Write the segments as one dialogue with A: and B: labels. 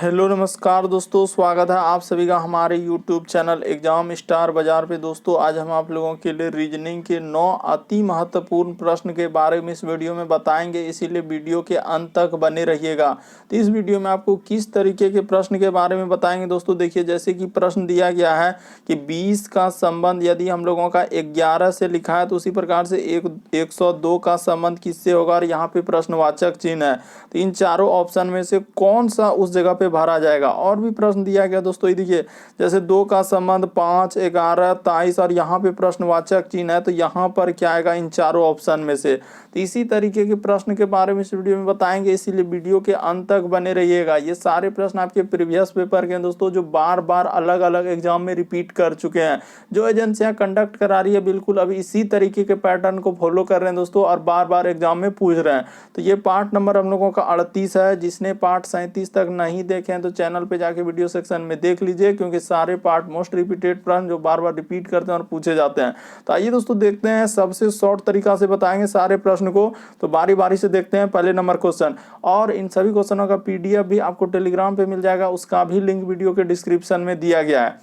A: Hello नमस्कार दोस्तों, स्वागत है आप सभी का हमारे यूट्यूब चैनल एग्जाम स्टार बाजार पे। दोस्तों आज हम आप लोगों के लिए रीजनिंग के 9 अति महत्वपूर्ण प्रश्न के बारे में इस वीडियो में बताएंगे, इसीलिए वीडियो के अंत तक बने रहिएगा। तो इस वीडियो में आपको किस तरीके के प्रश्न के बारे में बताएंगे दोस्तों, देखिए जैसे कि प्रश्न दिया गया है कि 20 का संबंध यदि हम लोगों का 11 से लिखा है तो उसी प्रकार से 102 का संबंध किससे होगा, और यहाँ पे प्रश्नवाचक चिन्ह है। तो इन चारों ऑप्शन में से कौन सा उस जगह पे भरा जाएगा। और भी प्रश्न दिया गया दोस्तों, ये देखिए जैसे 2 का संबंध 5, 11, 23 और यहाँ पे प्रश्नवाचक चिन्ह है, तो यहाँ पर क्या आएगा इन चारों ऑप्शन में से। तो इसी तरीके के प्रश्न के बारे में इस वीडियो में बताएंगे, इसीलिए वीडियो के अंत तक बने रहिएगा। ये सारे प्रश्न आपके प्रीवियस पेपर के हैं दोस्तों, जो बार बार अलग अलग एग्जाम में रिपीट कर चुके हैं। जो एजेंसियां कंडक्ट करा रही है बिल्कुल अभी इसी तरीके के पैटर्न को फॉलो कर रहे हैं दोस्तों, और बार बार एग्जाम में पूछ रहे हैं। तो ये पार्ट नंबर हम लोगों का 38 है। जिसने पार्ट 37 तक नहीं देखे हैं तो चैनल पे जाके वीडियो सेक्शन में देख लीजिए, क्योंकि सारे पार्ट मोस्ट रिपीटेड प्रश्न जो बार बार रिपीट करते हैं और पूछे जाते हैं। तो आइए दोस्तों देखते हैं, सबसे शॉर्ट तरीका से बताएंगे सारे प्रश्न को। तो बारी बारी से देखते हैं। पहले नंबर क्वेश्चन, और इन सभी क्वेश्चनों का पीडीएफ भी आपको टेलीग्राम पे मिल जाएगा, उसका भी लिंक वीडियो के डिस्क्रिप्शन में दिया गया है।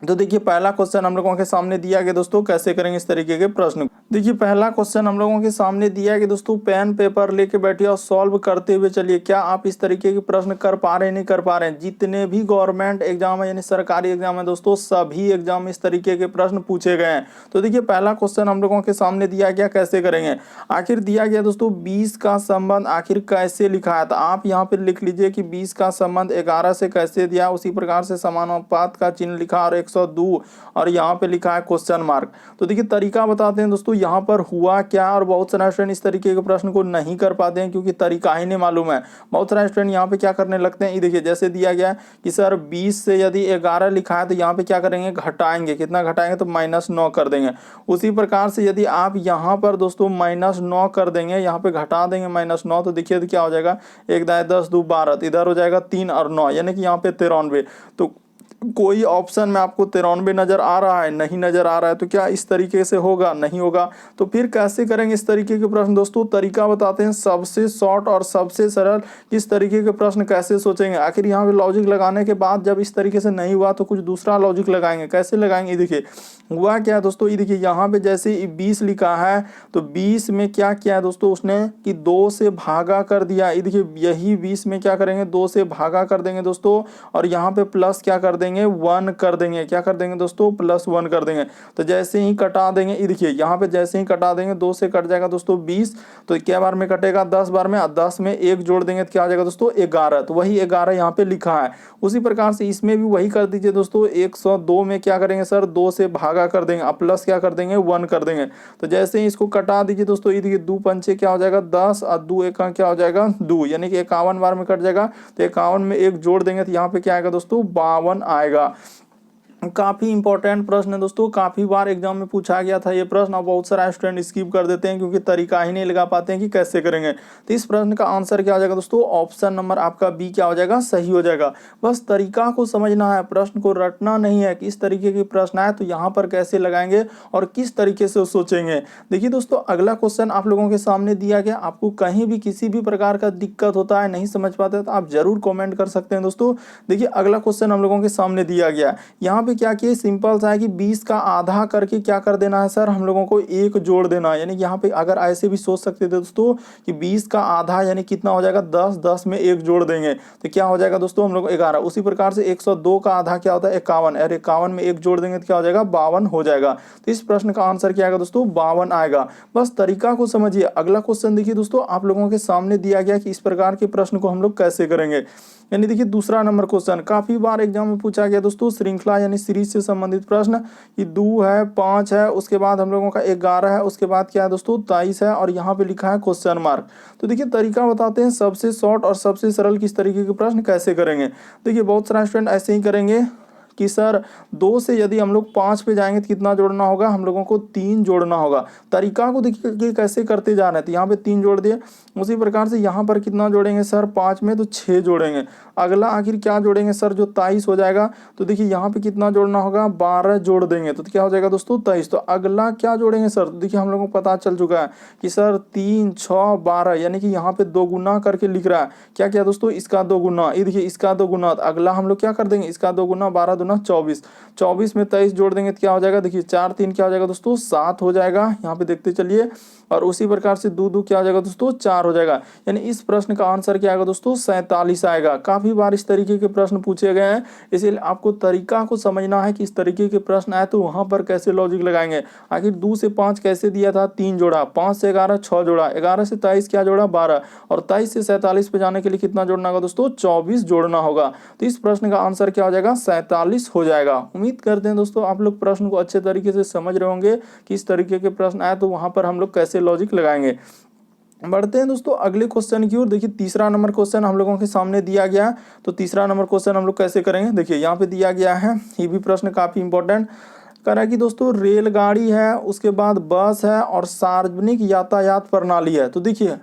A: तो देखिए पहला क्वेश्चन हम लोगों के सामने दिया गया दोस्तों, कैसे करेंगे इस तरीके के प्रश्न। देखिए पहला क्वेश्चन हम लोगों के सामने दिया गया दोस्तों, पेन पेपर लेके बैठिए और सॉल्व करते हुए चलिए। क्या आप इस तरीके के प्रश्न कर पा रहे हैं, नहीं कर पा रहे हैं। जितने भी गवर्नमेंट एग्जाम है यानी सरकारी एग्जाम है दोस्तों, सभी एग्जाम में इस तरीके के प्रश्न पूछे गए हैं। तो देखिए पहला क्वेश्चन हम लोगों के सामने दिया गया, कैसे करेंगे। आखिर दिया गया दोस्तों 20 का संबंध आखिर कैसे लिखा है। तो आप यहाँ पे लिख लीजिए कि 20 का संबंध 11 से कैसे दिया, उसी प्रकार से समानुपात का चिन्ह लिखा और 102 और यहाँ पे लिखा है क्वेश्चन मार्क। तो देखिए तरीका बताते हैं दोस्तों, यहाँ पर हुआ क्या। और बहुत सारे स्टूडेंट इस तरीके के प्रश्न को नहीं कर पाते हैं क्योंकि तरीका ही नहीं मालूम है। बहुत सारे स्टूडेंट यहाँ पे क्या करने लगते हैं, ये देखिए जैसे दिया गया है कि सर 20 से यदि 11 लिखा है तो यहाँ पे क्या करेंगे, घटाएंगे। कितना घटाएंगे, तो -9 कर देंगे। उसी प्रकार से यदि आप यहाँ पर दोस्तों -9 कर देंगे, यहाँ पे घटा देंगे -9, तो देखिए तो क्या हो जाएगा, 1 दाएं 10 2 12, इधर हो जाएगा 3 और 9, यानी कि यहाँ पे 93। तो कोई ऑप्शन में आपको 93 नजर आ रहा है, नहीं नजर आ रहा है, तो क्या इस तरीके से होगा, नहीं होगा। तो फिर कैसे करेंगे इस तरीके के प्रश्न दोस्तों, तरीका बताते हैं सबसे शॉर्ट और सबसे सरल। किस तरीके के प्रश्न कैसे सोचेंगे। आखिर यहाँ पे लॉजिक लगाने के बाद जब इस तरीके से नहीं हुआ तो कुछ दूसरा लॉजिक लगाएंगे। कैसे लगाएंगे, देखिए हुआ क्या है दोस्तों, ये देखिए यहाँ पे जैसे 20 लिखा है तो 20 में क्या किया है दोस्तों उसने, कि 2 से भागा कर दिया। ये देखिए यही 20 में क्या करेंगे, 2 से भागा कर देंगे दोस्तों, और यहाँ पे प्लस क्या कर देंगे, 1 कर देंगे। क्या कर देंगे दोस्तों, +1 कर देंगे। तो जैसे ही कटा देंगे, ये देखिए यहाँ पे जैसे ही कटा देंगे 2 से कट जाएगा दोस्तों 20, तो क्या बार में कटेगा, 10 बार में। 10 में 1 जोड़ देंगे तो क्या हो जाएगा दोस्तों 11। तो वही 11 यहाँ पे लिखा है। उसी प्रकार से इसमें भी वही कर दीजिए दोस्तों। 102 में क्या करेंगे सर, 2 से भागा कर देंगे, अब प्लस क्या कर देंगे, 1 कर देंगे। तो जैसे ही इसको कटा दीजिए दोस्तों, ये देखिए 2 पंचे क्या हो जाएगा 10 और 2 एक क्या हो जाएगा 2, यानी कि 51 बार में कट जाएगा। तो 51 में 1 जोड़ देंगे तो यहाँ पे क्या आएगा दोस्तों 52 आएगा। काफी इंपॉर्टेंट प्रश्न है दोस्तों, काफी बार एग्जाम में पूछा गया था ये प्रश्न। अब बहुत सारा स्टूडेंट स्किप कर देते हैं क्योंकि तरीका ही नहीं लगा पाते हैं कि कैसे करेंगे। तो इस प्रश्न का आंसर क्या हो जाएगा दोस्तों, ऑप्शन नंबर आपका बी क्या हो जाएगा, सही हो जाएगा। बस तरीका को समझना है, प्रश्न को रटना नहीं है कि इस तरीके के प्रश्न आए तो यहाँ पर कैसे लगाएंगे और किस तरीके से सोचेंगे। देखिए दोस्तों अगला क्वेश्चन आप लोगों के सामने दिया गया। आपको कहीं भी किसी भी प्रकार का दिक्कत होता है, नहीं समझ पाते, तो आप जरूर कॉमेंट कर सकते हैं दोस्तों। देखिए अगला क्वेश्चन हम लोगों के सामने दिया गया। यहाँ क्या किए, सिंपल सा है कि 20 का आधा करके क्या कर देना है सर, हम लोगों को 1 जोड़ देना है। यानी कि यहाँ पे अगर ऐसे भी सोच सकते थे दोस्तों कि 20 का आधा यानी कितना हो जाएगा 10, 10 में 1 जोड़ देंगे तो क्या हो जाएगा दोस्तों हम लोग 11। उसी प्रकार से 102 का आधा क्या होता है 51, और 51 में 1 जोड़ देंगे तो क्या हो जाएगा 52 हो जाएगा। तो इस प्रश्न का आंसर क्या आएगा दोस्तों 52 आएगा। बस तरीका को समझिए। अगला क्वेश्चन देखिए दोस्तों, आप लोगों के सामने दिया गया कि इस प्रकार के प्रश्न को हम लोग कैसे करेंगे। यानी देखिए दूसरा नंबर क्वेश्चन काफी बार एग्जाम में पूछा गया दोस्तों, श्रृंखला यानी सीरीज से संबंधित प्रश्न। कि 2 है, 5 है, उसके बाद हम लोगों का 11 है, उसके बाद क्या है दोस्तों 23 है, और यहाँ पे लिखा है क्वेश्चन मार्क। तो देखिए तरीका बताते हैं सबसे शॉर्ट और सबसे सरल किस तरीके के प्रश्न कैसे करेंगे। देखिए बहुत सारे स्टूडेंट ऐसे ही करेंगे, कि सर 2 से यदि हम लोग 5 पे जाएंगे तो कितना जोड़ना होगा, हम लोगों को 3 जोड़ना होगा। तरीका को देखिए कि कैसे करते जा रहे हैं, तो यहाँ पे 3 जोड़ दिए। उसी प्रकार से यहाँ पर कितना जोड़ेंगे सर 5 में, तो 6 जोड़ेंगे। अगला आखिर क्या जोड़ेंगे सर, जो 23 हो जाएगा, तो देखिए यहाँ पे कितना जोड़ना होगा, 12 जोड़ देंगे तो क्या हो जाएगा दोस्तों 23। तो अगला क्या जोड़ेंगे सर, तो देखिए हम लोगों को पता चल चुका है कि सर 3 6 12, यानी कि यहाँ पे 2 गुना करके लिख रहा है। क्या क्या दोस्तों, इसका 2 गुना, ये देखिए इसका 2 गुना। तो अगला हम लोग क्या कर देंगे, इसका 2 गुना, 12 दूना 24, 24 में 23 जोड़ देंगे तो क्या हो जाएगा, देखिए 4 3 क्या हो जाएगा दोस्तों 7 हो जाएगा। यहाँ पे देखते चलिए, और उसी प्रकार से 2 2 क्या हो जाएगा दोस्तों 4 हो जाएगा। यानी इस प्रश्न का आंसर क्या आएगा दोस्तों 47 आएगा। काफी बार इस तरीके के प्रश्न पूछे गए हैं, इसलिए आपको तरीका को समझना है कि इस तरीके के प्रश्न आए तो वहां पर कैसे लॉजिक लगाएंगे। आखिर 2 से 5 कैसे दिया था, 3 जोड़ा, 5 से 11 6 जोड़ा, 11 से 23 क्या जोड़ा 12, और 23 से 47 पे जाने के लिए कितना जोड़ना होगा दोस्तों 24 जोड़ना होगा। तो इस प्रश्न का आंसर क्या हो जाएगा 47 हो जाएगा। उम्मीद करते हैं दोस्तों आप लोग प्रश्न को अच्छे तरीके से समझ रहे होंगे कि इस तरीके के प्रश्न आए तो वहां पर हम लोग कैसे लॉजिक लगाएंगे। बढ़ते हैं दोस्तों अगले क्वेश्चन की ओर। देखिए तीसरा नंबर क्वेश्चन हम लोगों के सामने दिया गया है, तो तीसरा नंबर क्वेश्चन हम लोग कैसे करेंगे, देखिए यहाँ पे दिया गया है, ये भी प्रश्न काफी इंपॉर्टेंट कह रहा है कि दोस्तों रेलगाड़ी है, उसके बाद बस है और सार्वजनिक यातायात प्रणाली है। तो देखिए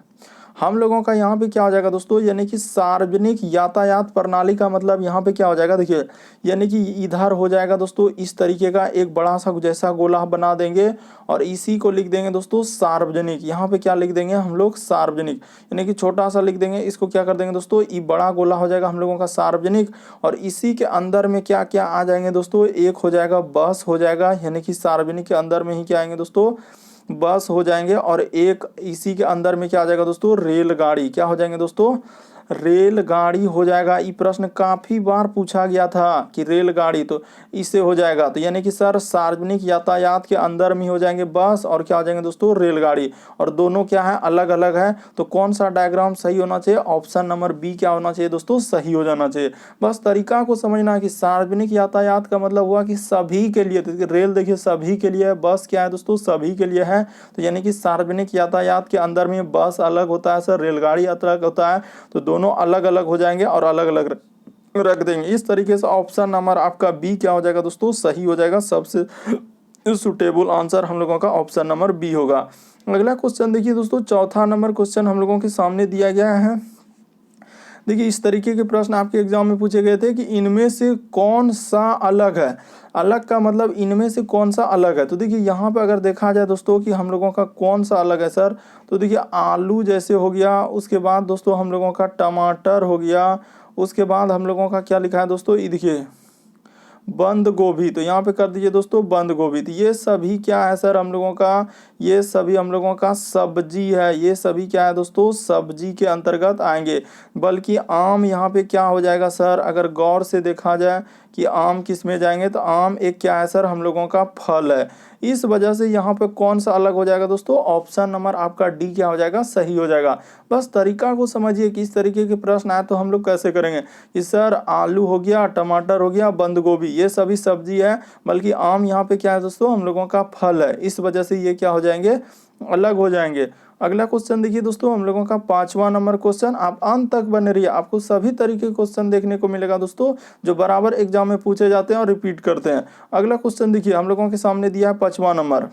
A: हम लोगों का यहाँ पे क्या हो जाएगा दोस्तों, यानी कि सार्वजनिक यातायात प्रणाली का मतलब यहाँ पे क्या हो जाएगा, देखिए यानी कि इधर हो जाएगा दोस्तों इस तरीके का एक बड़ा सा जैसा गोला बना देंगे और इसी को लिख देंगे दोस्तों सार्वजनिक। यहाँ पे क्या लिख देंगे हम लोग सार्वजनिक, यानी कि छोटा सा लिख देंगे, इसको क्या कर देंगे दोस्तों ये बड़ा गोला हो जाएगा हम लोगों का सार्वजनिक। और इसी के अंदर में क्या क्या आ जाएंगे दोस्तों, एक हो जाएगा बस हो जाएगा, यानी कि सार्वजनिक के अंदर में ही क्या आएंगे दोस्तों बस हो जाएंगे, और एक इसी के अंदर में क्या आ जाएगा दोस्तों रेलगाड़ी, क्या हो जाएंगे दोस्तों रेलगाड़ी हो जाएगा। ये प्रश्न काफी बार पूछा गया था कि रेलगाड़ी, तो इससे हो जाएगा। तो यानी कि सर सार्वजनिक यातायात के अंदर में हो जाएंगे बस और क्या हो जाएंगे दोस्तों रेलगाड़ी, और दोनों क्या है अलग अलग है। तो कौन सा डायग्राम सही होना चाहिए, ऑप्शन नंबर बी क्या होना चाहिए दोस्तों सही हो जाना चाहिए। बस तरीका को समझना है कि सार्वजनिक यातायात का मतलब हुआ कि सभी के लिए, तो रेल देखिए सभी के लिए है, बस क्या है दोस्तों सभी के लिए है। तो यानी कि सार्वजनिक यातायात के अंदर में बस अलग होता है सर, रेलगाड़ी अलग होता है, तो दोनों अलग अलग हो जाएंगे और अलग अलग रख देंगे। इस तरीके से ऑप्शन नंबर आपका बी क्या हो जाएगा दोस्तों सही हो जाएगा। सबसे सुटेबल आंसर हम लोगों का ऑप्शन नंबर बी होगा। अगला क्वेश्चन देखिए दोस्तों, चौथा नंबर क्वेश्चन हम लोगों के सामने दिया गया है। देखिए इस तरीके के प्रश्न आपके एग्जाम में पूछे गए थे कि इनमें से कौन सा अलग है, अलग का मतलब इनमें से कौन सा अलग है। तो देखिए यहाँ पे अगर देखा जाए दोस्तों कि हम लोगों का कौन सा अलग है सर, तो देखिए आलू जैसे हो गया, उसके बाद दोस्तों हम लोगों का टमाटर हो गया, उसके बाद हम लोगों का क्या लिखा है दोस्तों ये देखिए बंद गोभी, तो यहाँ पे कर दीजिए दोस्तों बंद गोभी। तो ये सभी क्या है सर हम लोगों का, ये सभी हम लोगों का सब्जी है, ये सभी क्या है दोस्तों सब्जी के अंतर्गत आएंगे। बल्कि आम यहाँ पे क्या हो जाएगा सर, अगर गौर से देखा जाए कि आम किस में जाएंगे, तो आम एक क्या है सर हम लोगों का फल है। इस वजह से यहाँ पे कौन सा अलग हो जाएगा दोस्तों, ऑप्शन नंबर आपका डी क्या हो जाएगा सही हो जाएगा। बस तरीका को समझिए कि इस तरीके के प्रश्न आए तो हम लोग कैसे करेंगे कि सर आलू हो गया, टमाटर हो गया, बंद गोभी ये सभी सब्जी है, बल्कि आम यहाँ पे क्या है दोस्तों हम लोगों का फल है, इस वजह से ये क्या हो जाएंगे अलग हो जाएंगे। अगला क्वेश्चन देखिए दोस्तों हम लोगों का 5वां नंबर क्वेश्चन, आप अंत तक बने रहिए, आपको सभी तरीके के क्वेश्चन देखने को मिलेगा दोस्तों जो बराबर एग्जाम में पूछे जाते हैं और रिपीट करते हैं। अगला क्वेश्चन देखिए हम लोगों के सामने दिया है 5वां नंबर,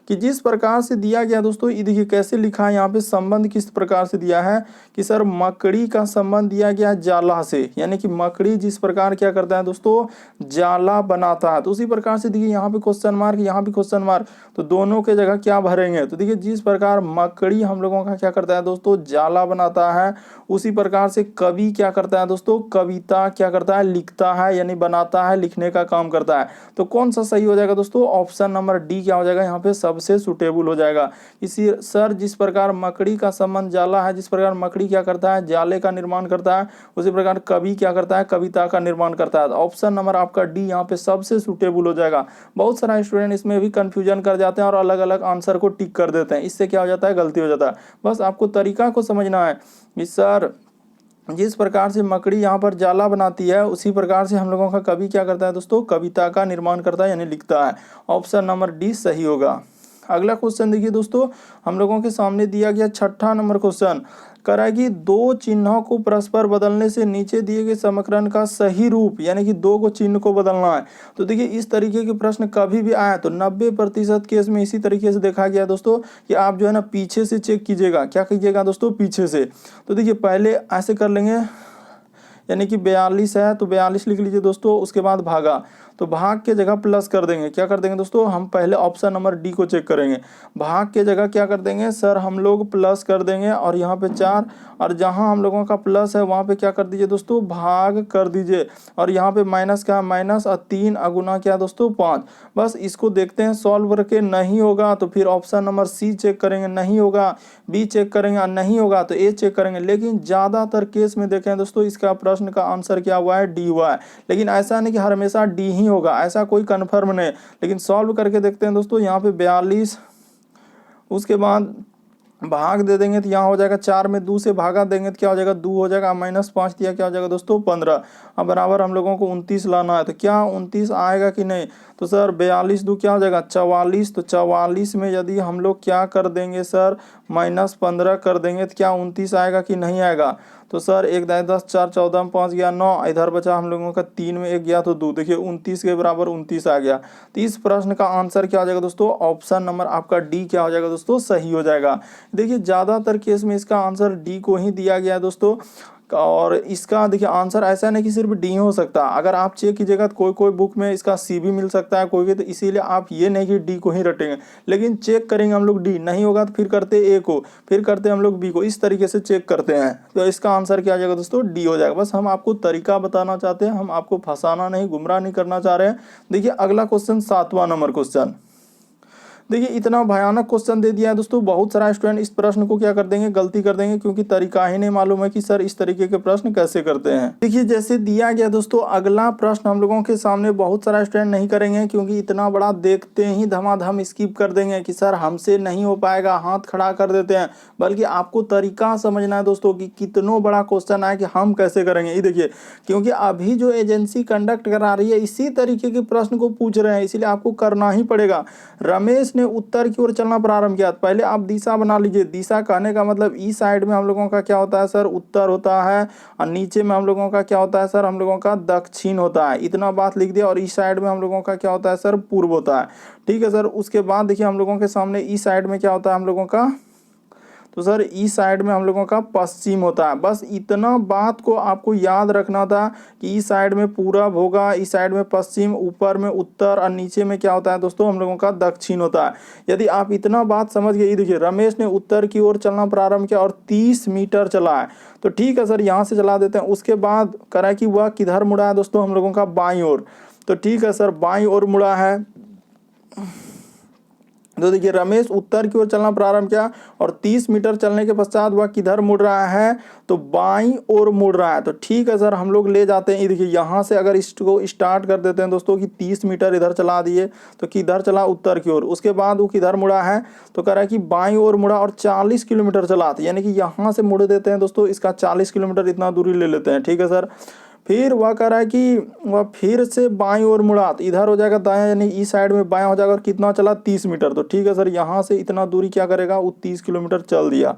A: कि जिस प्रकार से दिया गया दोस्तों ये देखिए कैसे लिखा है, यहाँ पे संबंध किस प्रकार से दिया है कि सर मकड़ी का संबंध दिया गया है जाला से, यानी कि मकड़ी जिस प्रकार क्या करता है दोस्तों जाला बनाता है। तो उसी प्रकार से देखिए यहाँ पे क्वेश्चन मार्क, यहाँ भी क्वेश्चन मार्क, तो दोनों के जगह क्या भरेंगे। तो देखिए जिस प्रकार मकड़ी हम लोगों का क्या करता है दोस्तों जाला बनाता है, उसी प्रकार से कवि क्या करता है दोस्तों कविता क्या करता है लिखता है, यानी बनाता है लिखने का काम करता है। तो कौन सा सही हो जाएगा दोस्तों, ऑप्शन नंबर डी क्या हो जाएगा यहाँ पे सबसे सुटेबल हो जाएगा। इसी सर जिस प्रकार मकड़ी का संबंध जाला है, जिस प्रकार मकड़ी क्या करता है जाले का निर्माण करता है, उसी प्रकार कवि क्या करता है कविता का निर्माण करता है। ऑप्शन नंबर आपका डी यहाँ पे सबसे सुटेबल हो जाएगा। बहुत सारा स्टूडेंट इसमें भी कंफ्यूजन कर जाते हैं और अलग अलग आंसर को टिक कर देते हैं, इससे क्या हो जाता है गलती हो जाता है। बस आपको तरीका को समझना है कि सर जिस प्रकार से मकड़ी यहाँ पर जाला बनाती है, उसी प्रकार से हम लोगों का कवि क्या करता है दोस्तों कविता का निर्माण करता है यानी लिखता है। ऑप्शन नंबर डी सही होगा। अगला क्वेश्चन देखिए दोस्तों, हम लोगों के सामने दिया गया 6ठा नंबर क्वेश्चन कह रहा है कि दो चिन्हों को परस्पर बदलने से नीचे दिए गए समीकरण का सही रूप, यानी कि दो को चिन्ह को बदलना है। तो देखिए इस तरीके के प्रश्न कभी भी आए तो 90% केस में इसी तरीके से देखा गया दोस्तों कि आप जो है ना पीछे से चेक कीजिएगा। क्या कीजिएगा दोस्तों, पीछे से। तो देखिए पहले ऐसे कर लेंगे, यानी कि 42 है तो 42 लिख लीजिए दोस्तों, उसके बाद भागा, तो भाग के जगह प्लस कर देंगे। क्या कर देंगे दोस्तों, हम पहले ऑप्शन नंबर डी को चेक करेंगे। भाग के जगह क्या कर देंगे सर, हम लोग प्लस कर देंगे और यहाँ पे 4, और जहाँ हम लोगों का प्लस है वहाँ पे क्या कर दीजिए दोस्तों, भाग कर दीजिए, और यहाँ पे माइनस क्या, माइनस, और 3 अगुना क्या दोस्तों 5। बस इसको देखते हैं सॉल्व करके, नहीं होगा तो फिर ऑप्शन नंबर सी चेक करेंगे, नहीं होगा बी चेक करेंगे, और नहीं होगा तो ए चेक करेंगे। लेकिन ज़्यादातर केस में देखें दोस्तों इसका प्रश्न का आंसर क्या हुआ है, डी हुआ है। लेकिन ऐसा नहीं कि हमेशा डी ही होगा, ऐसा कोई कन्फर्म नहीं। लेकिन सॉल्व करके देखते हैं दोस्तों, यहाँ पे 42, उसके बाद भाग दे देंगे तो यहाँ हो जाएगा 4 में 2 से भागा देंगे तो क्या हो जाएगा, 2 हो जाएगा, -5 दिया क्या हो जाएगा दोस्तों 15। अब बराबर हम लोगों को 29 लाना है, तो क्या 29 आएगा कि नहीं, तो सर 42 2 क्या हो जाएगा 44। तो 44 में यदि हम लोग क्या कर देंगे सर, -15 कर देंगे तो क्या 29 आएगा कि नहीं आएगा। तो सर 1 10 4 14 5 गया 9, इधर बचा हम लोगों का 3 में 1 गया तो 2, देखिए 29 के बराबर 29 आ गया। तो इस प्रश्न का आंसर क्या हो जाएगा दोस्तों, ऑप्शन नंबर आपका डी क्या हो जाएगा दोस्तों, सही हो जाएगा। देखिए ज़्यादातर केस में इसका आंसर डी को ही दिया गया है दोस्तों, और इसका देखिए आंसर ऐसा नहीं कि सिर्फ डी हो सकता, अगर आप चेक कीजिएगा तो कोई कोई बुक में इसका सी भी मिल सकता है कोई, तो इसीलिए आप ये नहीं कि डी को ही रटेंगे, लेकिन चेक करेंगे हम लोग डी, नहीं होगा तो फिर करते ए को, फिर करते हम लोग बी को, इस तरीके से चेक करते हैं। तो इसका आंसर क्या आ जाएगा दोस्तों, डी हो जाएगा। बस हम आपको तरीका बताना चाहते हैं, हम आपको फंसाना नहीं, गुमराह नहीं करना चाह रहे हैं। देखिए अगला क्वेश्चन 7वां नंबर क्वेश्चन, देखिए इतना भयानक क्वेश्चन दे दिया है दोस्तों, बहुत सारा स्टूडेंट इस प्रश्न को क्या कर देंगे, गलती कर देंगे, क्योंकि तरीका ही नहीं मालूम है कि सर इस तरीके के प्रश्न कैसे करते हैं। देखिए जैसे दिया गया दोस्तों, अगला प्रश्न हम लोगों के सामने बहुत सारा स्टूडेंट नहीं करेंगे, क्योंकि इतना बड़ा देखते ही धमाधम स्किप कर देंगे कि सर हमसे नहीं हो पाएगा, हाथ खड़ा कर देते हैं। बल्कि आपको तरीका समझना है दोस्तों कि कितना बड़ा क्वेश्चन है कि हम कैसे करेंगे। ये देखिए, क्योंकि अभी जो एजेंसी कंडक्ट करा रही है इसी तरीके के प्रश्न को पूछ रहे हैं, इसलिए आपको करना ही पड़ेगा। रमेश ने उत्तर की ओर चलना प्रारंभ किया, पहले आप दिशा बना लीजिए। दिशा कहने का मतलब ई साइड में हम लोगों का क्या होता है सर, उत्तर होता है, और नीचे में हम लोगों का क्या होता है सर, हम लोगों का दक्षिण होता है। इतना बात लिख दिया। और ई साइड में हम लोगों का क्या होता है सर, पूर्व होता है। ठीक है सर। उसके बाद देखिए हम लोगों के सामने ई साइड में क्या होता है हम लोगों का, तो सर ई साइड में हम लोगों का पश्चिम होता है। बस इतना बात को आपको याद रखना था कि ई साइड में पूरब होगा, ई साइड में पश्चिम, ऊपर में उत्तर, और नीचे में क्या होता है दोस्तों, हम लोगों का दक्षिण होता है। यदि आप इतना बात समझ गए, देखिए रमेश ने उत्तर की ओर चलना प्रारंभ किया और 30 मीटर चला है, तो ठीक है सर यहाँ से चला देते हैं। उसके बाद करा कि वह किधर मुड़ा है दोस्तों, हम लोगों का बाईं ओर, तो ठीक है सर बाईं ओर मुड़ा है। तो देखिए रमेश उत्तर की ओर चलना प्रारंभ किया और 30 मीटर चलने के पश्चात वह किधर मुड़ रहा है, तो बाईं ओर मुड़ रहा है। तो ठीक है सर, हम लोग ले जाते हैं। देखिए यहाँ से अगर इसको स्टार्ट कर देते हैं दोस्तों कि 30 मीटर इधर चला दिए, तो किधर चला, उत्तर की ओर। उसके बाद वो किधर मुड़ा है, तो कह रहा है कि बाईं ओर मुड़ा और 40 किलोमीटर चला, यानी कि यहाँ से मुड़ देते हैं दोस्तों, इसका 40 किलोमीटर इतना दूरी ले लेते हैं। ठीक है सर। फिर वह कह रहा है कि वह फिर से बाईं ओर मुड़ा, तो इधर हो जाएगा दायां, यानी ई साइड में बायां हो जाएगा, और कितना चला 30 मीटर। तो ठीक है सर, यहाँ से इतना दूरी क्या करेगा, वो 30 किलोमीटर चल दिया।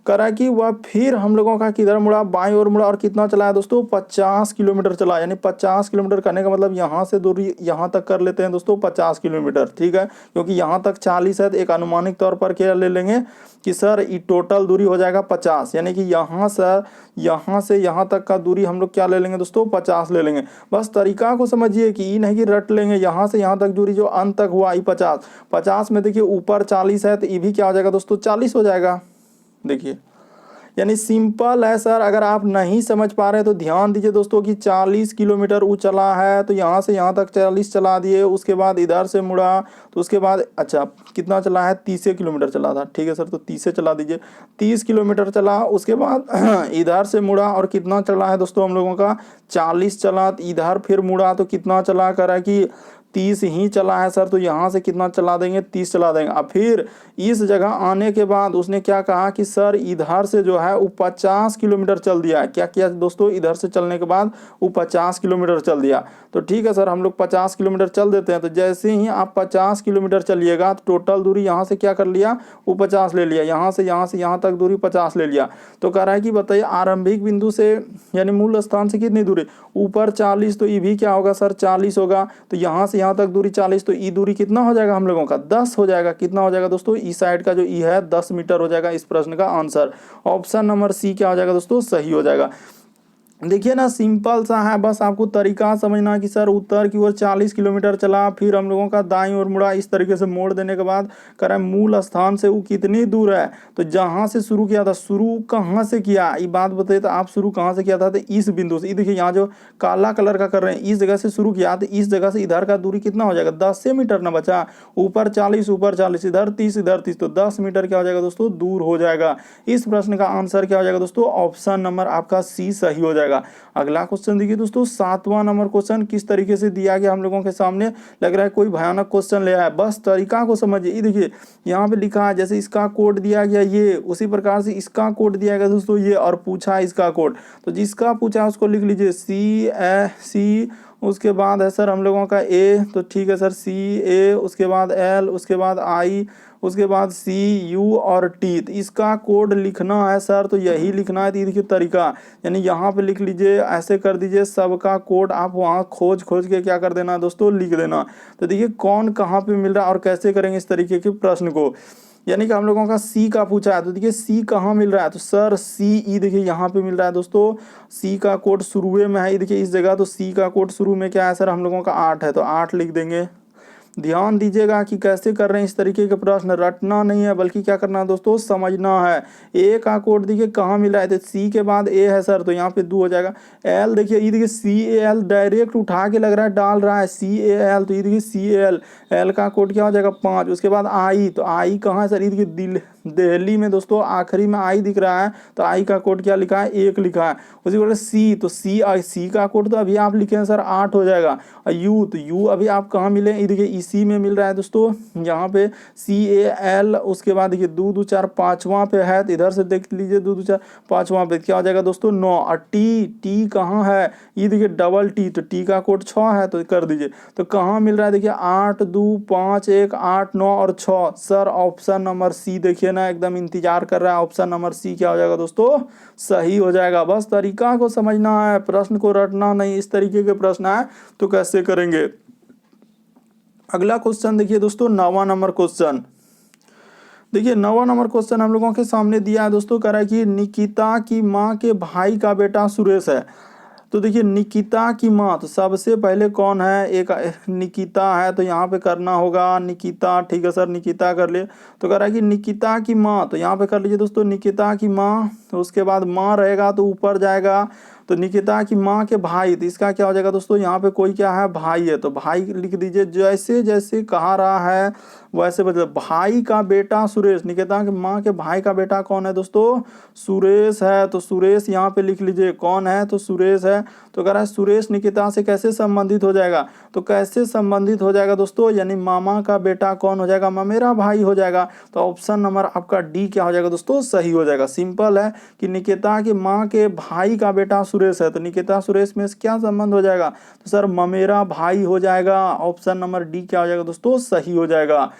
A: करा कि वह फिर हम लोगों का किधर मुड़ा, बाईं ओर मुड़ा, और कितना चला है दोस्तों, 50 किलोमीटर चला। यानी 50 किलोमीटर करने का मतलब यहाँ से दूरी यहाँ तक कर लेते हैं दोस्तों 50 किलोमीटर। ठीक है, क्योंकि यहाँ तक 40 है, तो एक अनुमानिक तौर पर क्या ले लेंगे कि सर ये टोटल दूरी हो जाएगा 50, यानी कि यहाँ से यहाँ तक का दूरी हम लोग क्या ले लेंगे दोस्तों, 50 ले लेंगे। बस तरीका को समझिए कि ये नहीं कि रट लेंगे, यहाँ से यहाँ तक दूरी जो अंत तक हुआ ये 50 में देखिए ऊपर 40 है, तो ये भी क्या हो जाएगा दोस्तों, 40 हो जाएगा। देखिए यानी सिंपल है सर। अगर आप नहीं समझ पा रहे तो ध्यान दीजिए दोस्तों कि 40 किलोमीटर वो चला है, तो यहाँ से यहाँ तक 40 चला दिए, उसके बाद इधर से मुड़ा, तो उसके बाद अच्छा कितना चला है, 30 किलोमीटर चला था। ठीक है सर, तो 30 चला दीजिए, 30 किलोमीटर चला। उसके बाद इधर से मुड़ा और कितना चला है दोस्तों हम लोगों का, 40 चला। इधर फिर मुड़ा तो कितना चला, करा कि 30 ही चला है सर, तो यहाँ से कितना चला देंगे, 30 चला देंगे। अब फिर इस जगह आने के बाद उसने क्या कहा कि सर इधर से जो है वो 50 किलोमीटर चल दिया। क्या किया दोस्तों, इधर से चलने के बाद वो 50 किलोमीटर चल दिया। तो ठीक है सर, हम लोग 50 किलोमीटर चल देते हैं। तो जैसे ही आप 50 किलोमीटर चलिएगा तो टोटल दूरी यहाँ से क्या कर लिया, वो 50 ले लिया, यहाँ से यहाँ तक दूरी 50 ले लिया। तो कह रहा है कि बताइए आरंभिक बिंदु से यानी मूल स्थान से कितनी दूरी, ऊपर 40, तो ये भी क्या होगा सर, 40 होगा। तो यहाँ से यहाँ तक दूरी 40, तो ई दूरी कितना हो जाएगा हम लोगों का, 10 हो जाएगा। कितना हो जाएगा दोस्तों, ई साइड का जो ई है 10 मीटर हो जाएगा। इस प्रश्न का आंसर ऑप्शन नंबर सी क्या हो जाएगा दोस्तों, सही हो जाएगा। देखिए ना, सिंपल सा है, बस आपको तरीका समझना कि सर उत्तर की ओर 40 किलोमीटर चला, फिर हम लोगों का दाईं ओर मुड़ा, इस तरीके से मोड़ देने के बाद कह रहा है मूल स्थान से वो कितनी दूर है। तो जहां से शुरू किया था, शुरू कहां से किया, ये बात बताइए। तो आप शुरू कहां से किया था, तो इस बिंदु से। देखिए यहाँ जो काला कलर का कर रहे हैं, इस जगह से शुरू किया, तो इस जगह से इधर का दूरी कितना हो जाएगा, 10 मीटर ना बचा। ऊपर 40, ऊपर 40, इधर 30, इधर 30, तो 10 मीटर क्या हो जाएगा दोस्तों, दूर हो जाएगा। इस प्रश्न का आंसर क्या हो जाएगा दोस्तों, ऑप्शन नंबर आपका सी सही हो जाएगा। अगला क्वेश्चन देखिए दोस्तों, 7वां नंबर क्वेश्चन किस तरीके से दिया गया हम लोगों के सामने। लग रहा है कोई भयानक क्वेश्चन ले आया, बस तरीका को समझिए। देखिए यहाँ पे लिखा है, जैसे इसका कोड दिया गया ये, उसी प्रकार से इसका कोड दिया गया दोस्तों ये, और पूछा इसका कोड। तो जिसका पूछा उसको लिख लीजिए सी, उसके बाद है सर हम लोगों का ए, तो ठीक है सर CA, उसके बाद L, उसके बाद I, उसके बाद CU और T। तो इसका कोड लिखना है सर, तो यही लिखना है। तो देखिए तरीका, यानी यहाँ पे लिख लीजिए, ऐसे कर दीजिए, सबका कोड आप वहाँ खोज के क्या कर देना दोस्तों, लिख देना। तो देखिए कौन कहाँ पे मिल रहा है और कैसे करेंगे इस तरीके के प्रश्न को। यानी कि हम लोगों का सी का पूछा है, तो देखिए सी कहाँ मिल रहा है, तो सर CE देखिए यहाँ पे मिल रहा है दोस्तों। सी का कोड शुरू में है, देखिए इस जगह। तो सी का कोड शुरू में क्या है सर, हम लोगों का 8 है, तो 8 लिख देंगे। ध्यान दीजिएगा कि कैसे कर रहे हैं इस तरीके के प्रश्न, रटना नहीं है बल्कि क्या करना है दोस्तों, समझना है। ए का कोड देखिए कहाँ मिला है, तो सी के बाद ए है सर, तो यहाँ पे 2 हो जाएगा। एल देखिए, ये देखिए CAL डायरेक्ट उठा के लग रहा है डाल रहा है CAL, तो ये देखिए CAL, एल का कोड क्या हो जाएगा 5। उसके बाद आई, तो आई कहाँ है सर, ये देखिए दिल्ली में दोस्तों, आखिरी में आई दिख रहा है, तो आई का कोड क्या लिखा है, 1 लिखा है। उसी प्रकार सी, तो सी का कोड तो अभी आप लिखे हैं सर 8 हो जाएगा। यू, तो यू अभी आप कहाँ मिले, ये देखिए इसी में मिल रहा है दोस्तों, यहाँ पे CAL। उसके बाद देखिए 2 2 4 5वां पे है, तो इधर से देख लीजिए 2 2 4 5वां पे क्या हो जाएगा दोस्तों, 9। और टी कहाँ है, ये देखिए डबल टी, तो टी का कोड 6 है, तो कर दीजिए। तो कहाँ मिल रहा है, देखिए 8 2 5 1 8 9 और 6। सर ऑप्शन नंबर सी देखिए ना, एकदम इंतजार कर रहा है। ऑप्शन नंबर सी क्या हो जाएगा दोस्तों, सही हो जाएगा। बस तरीका को समझना है, प्रश्न को रटना नहीं। इस तरीके के प्रश्न है तो कैसे करेंगे। अगला क्वेश्चन देखिए दोस्तों, 9वां नंबर क्वेश्चन। देखिए 9वां नंबर क्वेश्चन हम लोगों के सामने दिया है दोस्तों, कह रहा है कि निकिता की माँ के भाई का बेटा सुरेश है। तो देखिए निकिता की माँ, तो सबसे पहले कौन है, एक निकिता है, तो यहाँ पे करना होगा निकिता। ठीक है सर, निकिता कर ले। तो कह रहा है कि निकिता की माँ, तो यहाँ पे कर लीजिए दोस्तों निकिता की माँ। तो उसके बाद माँ रहेगा तो ऊपर जाएगा, तो निकिता की माँ के भाई, तो इसका क्या हो जाएगा दोस्तों, यहाँ पे कोई क्या है, भाई है, तो भाई लिख दीजिए। जैसे जैसे कहा रहा है वैसे बदले, भाई का बेटा सुरेश, निकिता की माँ के भाई का बेटा कौन है दोस्तों, सुरेश है। तो सुरेश यहाँ पे लिख लीजिए, कौन है, तो सुरेश है। तो कह रहा है सुरेश निकिता से कैसे संबंधित हो जाएगा, तो कैसे संबंधित हो जाएगा दोस्तों, यानी मामा का बेटा कौन हो जाएगा, ममेरा भाई हो जाएगा। तो ऑप्शन नंबर आपका डी क्या हो जाएगा दोस्तों, सही हो जाएगा। सिंपल है कि निकिता की माँ के भाई का बेटा सुरेश है, तो निकिता सुरेश में क्या संबंध हो जाएगा, तो सर ममेरा भाई हो जाएगा। ऑप्शन नंबर डी क्या हो जाएगा दोस्तों, सही हो जाएगा।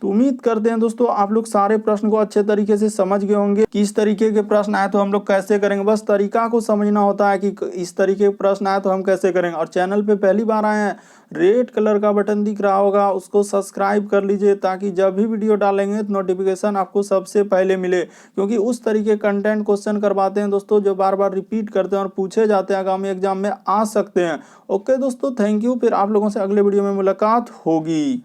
A: तो उम्मीद करते हैं दोस्तों आप लोग सारे प्रश्न को अच्छे तरीके से समझ गए होंगे। किस तरीके के प्रश्न आए तो हम लोग कैसे करेंगे, बस तरीका को समझना होता है कि इस तरीके के प्रश्न आए तो हम कैसे करेंगे। और चैनल पे पहली बार आए हैं, रेड कलर का बटन दिख रहा होगा, उसको सब्सक्राइब कर लीजिए, ताकि जब भी वीडियो डालेंगे तो नोटिफिकेशन आपको सबसे पहले मिले। क्योंकि उस तरीके कंटेंट क्वेश्चन करवाते हैं दोस्तों जो बार बार रिपीट करते हैं और पूछे जाते हैं, आगामी एग्जाम में आ सकते हैं। ओके दोस्तों, थैंक यू। फिर आप लोगों से अगले वीडियो में मुलाकात होगी।